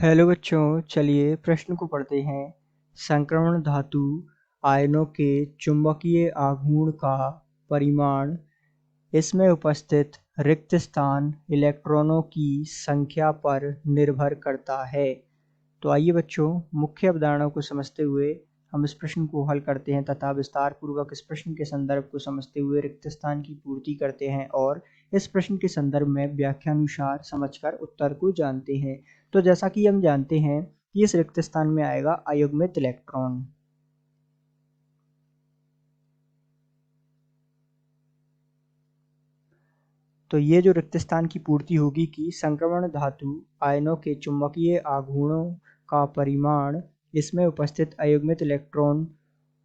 Hello बच्चों, चलिए प्रश्न को पढ़ते हैं। संक्रमण धातु आयनों के चुंबकीय आघूर्ण का परिमाण इसमें उपस्थित रिक्त स्थान इलेक्ट्रॉनों की संख्या पर निर्भर करता है। तो आइए बच्चों, मुख्य अवधारणाओं को समझते हुए हम इस प्रश्न को हल करते हैं तथा विस्तार पूर्वक इस प्रश्न के संदर्भ को समझते हुए रिक्त स्थान की पूर्ति करते हैं और इस प्रश्न के संदर्भ में व्याख्यानुसार समझकर उत्तर को जानते हैं। तो जैसा कि हम जानते हैं कि इस रिक्त स्थान में आएगा अयुग्मित इलेक्ट्रॉन। तो ये जो रिक्त स्थान की पूर्ति होगी कि संक्रमण धातु आयनों के चुंबकीय आघूर्णों का परिमाण इसमें उपस्थित अयुग्मित इलेक्ट्रॉन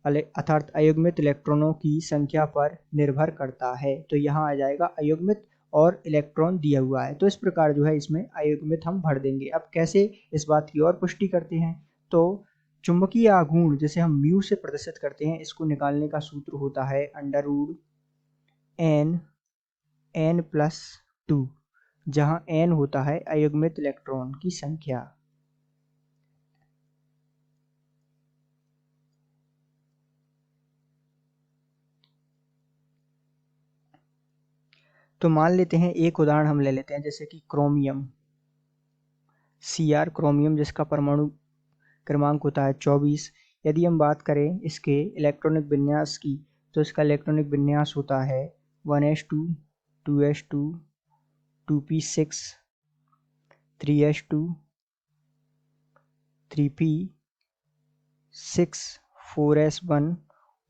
अर्थात अयुग्मित इलेक्ट्रॉनों की संख्या पर निर्भर करता है। तो यहाँ आ जाएगा अयुग्मित और इलेक्ट्रॉन दिया हुआ है, तो इस प्रकार जो है इसमें अयुग्मित हम भर देंगे। अब कैसे इस बात की और पुष्टि करते हैं, तो चुंबकीय आघूर्ण जिसे हम म्यू से प्रदर्शित करते हैं, इसको निकालने का सूत्र होता है √n+2, जहाँ n होता है अयुग्मित इलेक्ट्रॉन की संख्या। तो मान लेते हैं एक उदाहरण हम ले लेते हैं, जैसे कि क्रोमियम Cr, क्रोमियम जिसका परमाणु क्रमांक होता है 24। यदि हम बात करें इसके इलेक्ट्रॉनिक विन्यास की, तो इसका इलेक्ट्रॉनिक विन्यास होता है 1s2 2s2 2p6 3s2 3p6 4s1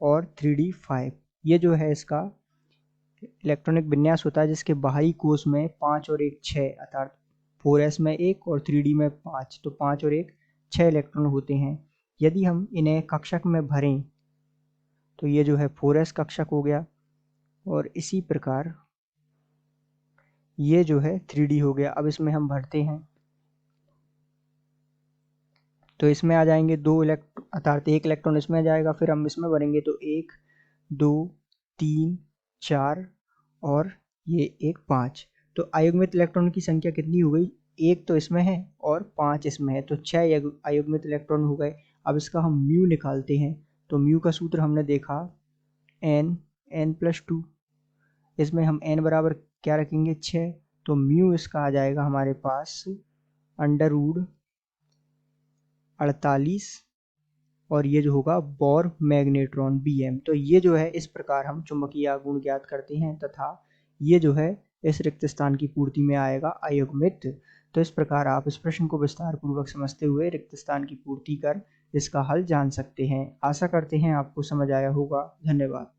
और 3d5। ये जो है इसका इलेक्ट्रॉनिक विन्यास होता है, जिसके बाहरी कोश में 5 और 1 6, अर्थात 4s में 1 और 3d में 5, तो 5 और 1 6 इलेक्ट्रॉन होते हैं। यदि हम इन्हें कक्षक में भरें तो ये जो है 4s कक्षक हो गया, और इसी प्रकार ये जो है 3d हो गया। अब इसमें हम भरते हैं तो इसमें आ जाएंगे 2 इलेक्ट्रॉन, अर्थात 1 इलेक्ट्रॉन इसमें आ जाएगा। फिर हम इसमें भरेंगे तो 1 2 3 4 और ये 1 5। तो अयुग्मित इलेक्ट्रॉन की संख्या कितनी हो गई, 1 तो इसमें है और 5 इसमें है, तो 6 अयुग्मित इलेक्ट्रॉन हो गए। अब इसका हम म्यू निकालते हैं, तो म्यू का सूत्र हमने देखा n+2। इसमें हम n बराबर क्या रखेंगे, 6, तो म्यू इसका आ जाएगा हमारे पास √48, और ये जो होगा बोर मैग्नेट्रॉन Bm। तो ये जो है इस प्रकार हम चुंबकीय आघूर्ण ज्ञात करते हैं, तथा ये जो है इस रिक्त स्थान की पूर्ति में आएगा अयुग्मित। तो इस प्रकार आप इस प्रश्न को विस्तार पूर्वक समझते हुए रिक्त स्थान की पूर्ति कर इसका हल जान सकते हैं। आशा करते हैं आपको समझ आया होगा। धन्यवाद।